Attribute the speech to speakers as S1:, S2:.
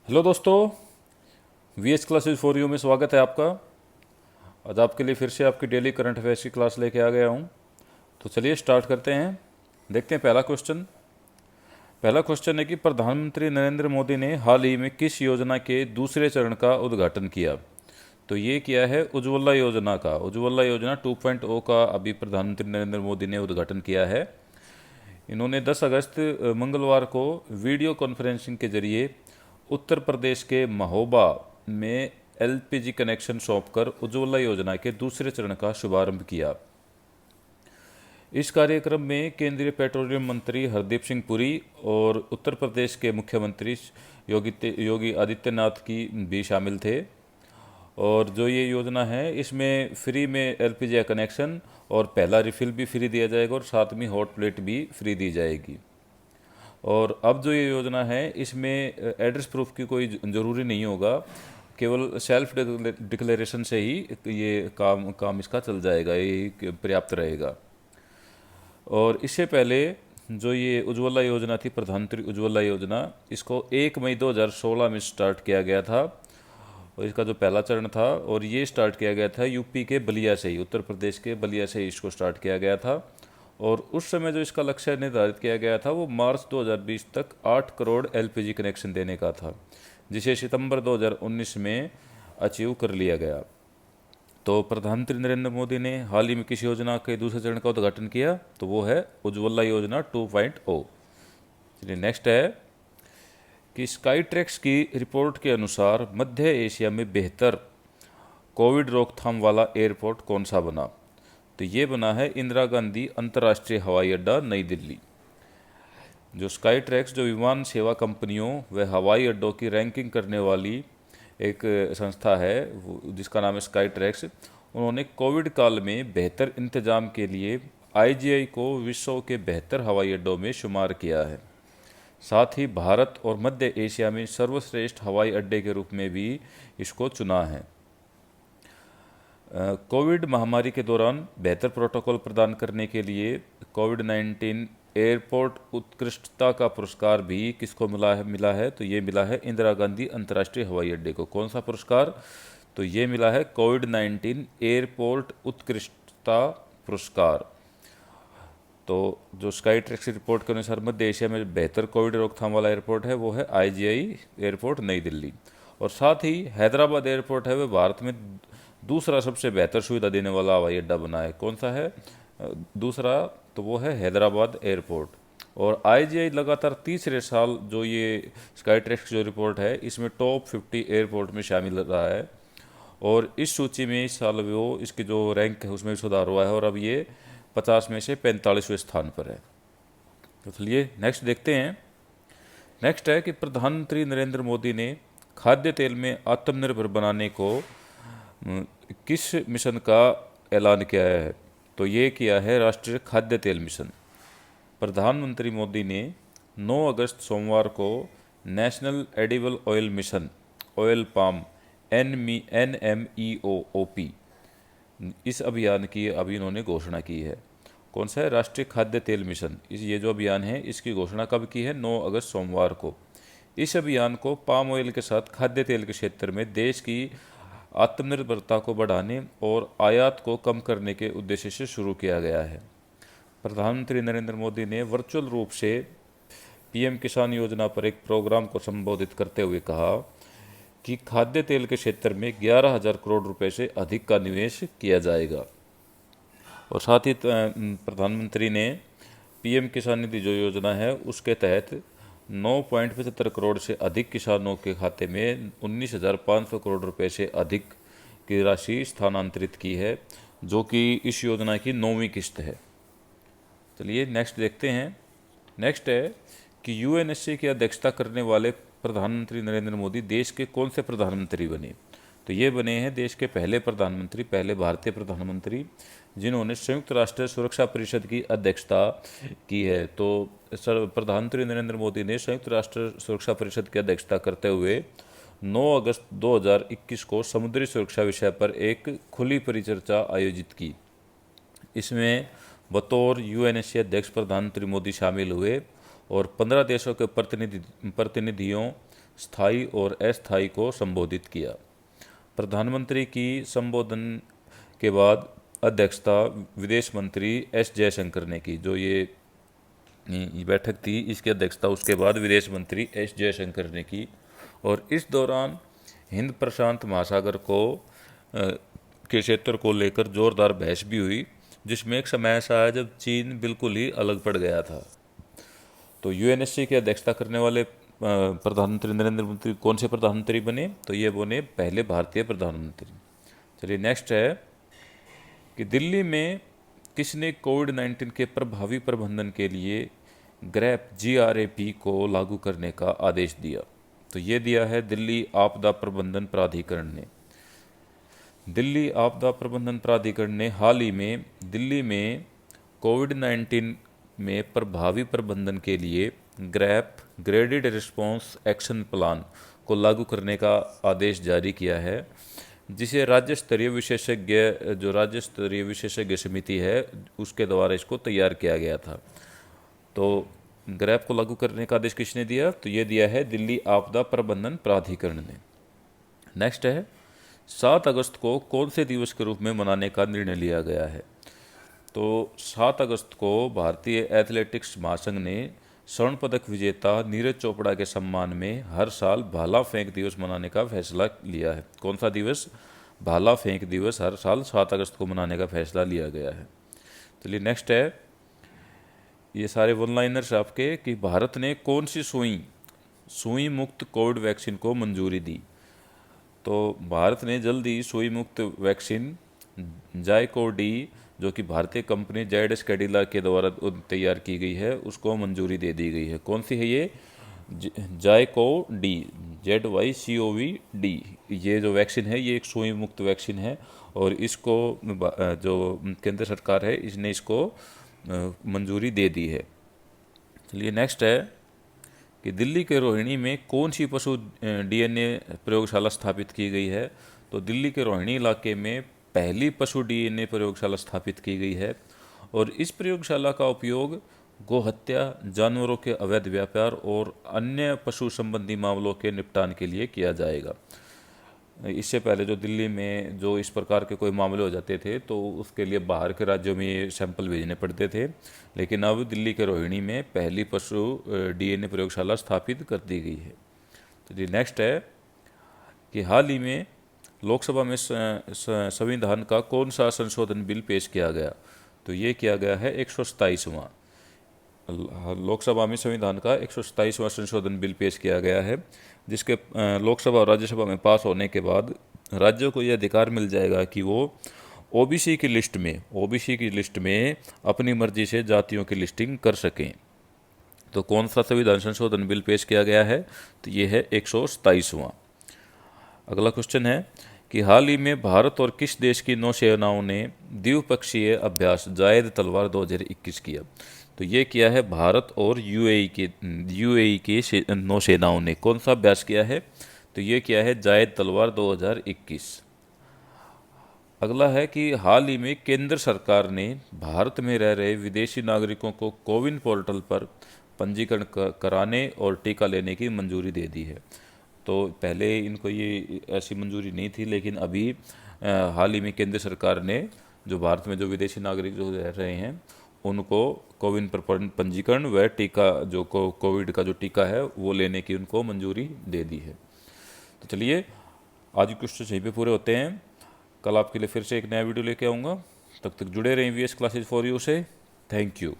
S1: Hello दोस्तों, VH classes for you में स्वागत है आपका। आज आपके लिए फिर से आपकी डेली करंट अफेयर्स की क्लास लेके आ गया हूँ। तो चलिए स्टार्ट करते हैं। देखते हैं पहला क्वेश्चन है कि प्रधानमंत्री नरेंद्र मोदी ने हाल ही में किस योजना के दूसरे चरण का उद्घाटन किया। तो ये किया है उज्ज्वला योजना का। उज्ज्वला योजना 2.0 का अभी प्रधानमंत्री नरेंद्र मोदी ने उद्घाटन किया है। इन्होंने 10 अगस्त मंगलवार को वीडियो कॉन्फ्रेंसिंग के जरिए उत्तर प्रदेश के महोबा में एलपीजी कनेक्शन सौंपकर उज्ज्वला योजना के दूसरे चरण का शुभारंभ किया। इस कार्यक्रम में केंद्रीय पेट्रोलियम मंत्री हरदीप सिंह पुरी और उत्तर प्रदेश के मुख्यमंत्री योगी आदित्यनाथ की भी शामिल थे। और जो ये योजना है इसमें फ्री में एलपीजी कनेक्शन और पहला रिफिल भी फ्री दिया जाएगा और साथ में हॉट प्लेट भी फ्री दी जाएगी। और अब जो ये योजना है इसमें एड्रेस प्रूफ की कोई ज़रूरी नहीं होगा, केवल सेल्फ डिक्लेरेशन से ही ये काम इसका चल जाएगा, ये पर्याप्त रहेगा। और इससे पहले जो ये उज्ज्वला योजना थी, प्रधानमंत्री उज्ज्वला योजना, इसको 1 मई 2016 में स्टार्ट किया गया था। और इसका जो पहला चरण था और ये स्टार्ट किया गया था यूपी के बलिया से ही, उत्तर प्रदेश के बलिया से ही इसको स्टार्ट किया गया था। और उस समय जो इसका लक्ष्य निर्धारित किया गया था वो मार्च 2020 तक 8 करोड़ एलपीजी कनेक्शन देने का था, जिसे सितंबर 2019 में अचीव कर लिया गया। तो प्रधानमंत्री नरेंद्र मोदी ने हाल ही में किस योजना के दूसरे चरण का उद्घाटन किया, तो वो है उज्ज्वला योजना 2.0। चलिए नेक्स्ट है कि स्काई ट्रैक्स की रिपोर्ट के अनुसार मध्य एशिया में बेहतर कोविड रोकथाम वाला एयरपोर्ट कौन सा बना। तो ये बना है इंदिरा गांधी अंतर्राष्ट्रीय हवाई अड्डा, नई दिल्ली। जो स्काई ट्रैक्स जो विमान सेवा कंपनियों व हवाई अड्डों की रैंकिंग करने वाली एक संस्था है जिसका नाम है स्काई ट्रैक्स, उन्होंने कोविड काल में बेहतर इंतजाम के लिए आईजीआई को विश्व के बेहतर हवाई अड्डों में शुमार किया है। साथ ही भारत और मध्य एशिया में सर्वश्रेष्ठ हवाई अड्डे के रूप में भी इसको चुना है। कोविड महामारी के दौरान बेहतर प्रोटोकॉल प्रदान करने के लिए कोविड-19 एयरपोर्ट उत्कृष्टता का पुरस्कार भी किसको मिला है तो ये मिला है इंदिरा गांधी अंतर्राष्ट्रीय हवाई अड्डे को। कौन सा पुरस्कार, तो ये मिला है कोविड-19 एयरपोर्ट उत्कृष्टता पुरस्कार। तो जो स्काई ट्रैक्स रिपोर्ट के अनुसार मध्य एशिया में बेहतर कोविड रोकथाम वाला एयरपोर्ट है वो है आईजीआई एयरपोर्ट, नई दिल्ली। और साथ ही हैदराबाद एयरपोर्ट है वह भारत में दूसरा सबसे बेहतर सुविधा देने वाला हवाई अड्डा बना है। कौन सा है दूसरा, तो वो है हैदराबाद एयरपोर्ट। और आईजीआई लगातार तीसरे साल जो ये स्काई ट्रैक्स जो रिपोर्ट है इसमें टॉप 50 एयरपोर्ट में शामिल रहा है। और इस सूची में इस साल वो इसकी जो रैंक है उसमें भी सुधार हुआ है और अब ये 50 में से 45वें स्थान पर है। तो चलिए नेक्स्ट देखते हैं। नेक्स्ट है कि प्रधानमंत्री नरेंद्र मोदी ने खाद्य तेल में आत्मनिर्भर बनाने को किस मिशन का ऐलान किया है, तो ये किया है राष्ट्रीय खाद्य तेल मिशन। प्रधानमंत्री मोदी ने 9 अगस्त सोमवार को national edible oil mission, oil palm, NMEOOP, इस अभियान की अभी इन्होंने घोषणा की है। कौन सा है, राष्ट्रीय खाद्य तेल मिशन। ये जो अभियान है इसकी घोषणा कब की है, 9 अगस्त सोमवार को। इस अभियान को पाम ऑयल के साथ खाद्य तेल के क्षेत्र में देश की आत्मनिर्भरता को बढ़ाने और आयात को कम करने के उद्देश्य से शुरू किया गया है। प्रधानमंत्री नरेंद्र मोदी ने वर्चुअल रूप से पीएम किसान योजना पर एक प्रोग्राम को संबोधित करते हुए कहा कि खाद्य तेल के क्षेत्र में 11,000 करोड़ रुपए से अधिक का निवेश किया जाएगा। और साथ ही प्रधानमंत्री ने पीएम किसान निधि जो योजना है उसके तहत 9.75 करोड़ से अधिक किसानों के खाते में 19,500 करोड़ रुपए से अधिक की राशि स्थानांतरित की है, जो कि इस योजना की 9वीं किस्त है। चलिए नेक्स्ट देखते हैं। नेक्स्ट है कि यूएनएससी की अध्यक्षता करने वाले प्रधानमंत्री नरेंद्र मोदी देश के कौन से प्रधानमंत्री बने। तो ये बने हैं देश के पहले प्रधानमंत्री, पहले भारतीय प्रधानमंत्री जिन्होंने संयुक्त राष्ट्र सुरक्षा परिषद की अध्यक्षता की है। तो प्रधानमंत्री नरेंद्र मोदी ने संयुक्त राष्ट्र सुरक्षा परिषद की अध्यक्षता करते हुए 9 अगस्त 2021 को समुद्री सुरक्षा विषय पर एक खुली परिचर्चा आयोजित की। इसमें बतौर यूएनएससी अध्यक्ष प्रधानमंत्री मोदी शामिल हुए और 15 देशों के प्रतिनिधियों स्थायी और अस्थायी को संबोधित किया। प्रधानमंत्री की संबोधन के बाद अध्यक्षता विदेश मंत्री एस जयशंकर ने की। जो ये बैठक थी, इसकी अध्यक्षता उसके बाद विदेश मंत्री एस जयशंकर ने की। और इस दौरान हिंद प्रशांत महासागर को के क्षेत्र को लेकर जोरदार बहस भी हुई, जिसमें एक समय ऐसा आया जब चीन बिल्कुल ही अलग पड़ गया था। तो यूएनएससी की अध्यक्षता करने वाले प्रधानमंत्री नरेंद्र मोदी कौन से प्रधानमंत्री बने? तो ये बने पहले भारतीय प्रधानमंत्री। चलिए नेक्स्ट है कि दिल्ली में किसने कोविड-19 के प्रभावी प्रबंधन के लिए ग्रैप GRAP को लागू करने का आदेश दिया? तो ये दिया है दिल्ली आपदा प्रबंधन प्राधिकरण ने। दिल्ली आपदा प्रबंधन प्राधिकरण ने हाल ही में दिल्ली में कोविड-19 में प्रभावी प्रबंधन के लिए grab graded response action plan को लागू करने का आदेश जारी किया है, जिसे राज्य स्तरीय विशेषज्ञ समिति है उसके द्वारा इसको तैयार किया गया था। तो ग्रैप को लागू करने का आदेश किसने दिया? तो ये दिया है दिल्ली आपदा प्रबंधन प्राधिकरण ने। नेक्स्ट है 7 अगस्त को कौन से दिवस के रूप में मनाने का निर्णय लिया गया है? तो 7 अगस्त को भारतीय एथलेटिक्स महासंघ ने स्वर्ण पदक विजेता नीरज चोपड़ा के सम्मान में हर साल भाला फेंक दिवस मनाने का फैसला लिया है। कौन सा दिवस? भाला फेंक दिवस हर साल 7 अगस्त को मनाने का फैसला लिया गया है। चलिए नेक्स्ट है, ये सारे वन लाइनर्स आपके, कि भारत ने कौन सी सुई मुक्त कोविड वैक्सीन को मंजूरी दी? तो भारत ने जल्द ही सुई मुक्त वैक्सीन जायकोडी, जो कि भारतीय कंपनी जायडस कैडिला के द्वारा तैयार की गई है, उसको मंजूरी दे दी गई है। कौन सी है ये? जायकोडी, ZYCOVD। ये जो वैक्सीन है ये एक सुई मुक्त वैक्सीन है और इसको जो केंद्र सरकार है इसने इसको मंजूरी दे दी है। चलिए नेक्स्ट है कि दिल्ली के रोहिणी में कौन सी पशु DNA प्रयोगशाला स्थापित की गई है? तो दिल्ली के रोहिणी इलाके में पहली पशु DNA प्रयोगशाला स्थापित की गई है और इस प्रयोगशाला का उपयोग गोहत्या, जानवरों के अवैध व्यापार और अन्य पशु संबंधी मामलों के निपटान के लिए किया जाएगा। इससे पहले जो दिल्ली में जो इस प्रकार के कोई मामले हो जाते थे तो उसके लिए बाहर के राज्यों में ये सैंपल भेजने पड़ते थे, लेकिन अब दिल्ली के रोहिणी में पहली पशु DNA प्रयोगशाला स्थापित कर दी गई है। तो जी नेक्स्ट है कि हाल ही में लोकसभा में संविधान का कौन सा संशोधन बिल पेश किया गया? तो ये किया गया है 127वां। लोकसभा में संविधान का 127वां संशोधन बिल पेश किया गया है, जिसके लोकसभा और राज्यसभा में पास होने के बाद राज्यों को यह अधिकार मिल जाएगा कि वो ओबीसी की लिस्ट में अपनी मर्जी से जातियों की लिस्टिंग कर सकें। तो कौन सा संविधान संशोधन बिल पेश किया गया है? तो ये है 127वां। अगला क्वेश्चन है कि हाल ही में भारत और किस देश की नौसेनाओं ने द्विपक्षीय अभ्यास जायद तलवार 2021 किया? तो ये किया है भारत और यूएई की नौसेनाओं ने। कौन सा अभ्यास किया है? तो ये किया है जायद तलवार 2021। अगला है कि हाल ही में केंद्र सरकार ने भारत में रह रहे विदेशी नागरिकों को कोविन पोर्टल पर पंजीकरण कराने और टीका लेने की मंजूरी दे दी है। तो पहले इनको ये ऐसी मंजूरी नहीं थी, लेकिन अभी हाल ही में केंद्र सरकार ने जो भारत में जो विदेशी नागरिक जो रह रहे हैं उनको कोविन पर पंजीकरण व टीका जो कोविड का जो टीका है वो लेने की उनको मंजूरी दे दी है। तो चलिए आज के क्वेश्चन यहीं पे पूरे होते हैं। कल आपके लिए फिर से एक नया वीडियो लेके आऊँगा। तब तक जुड़े रहें VS क्लासेज फॉर यू से। Thank you.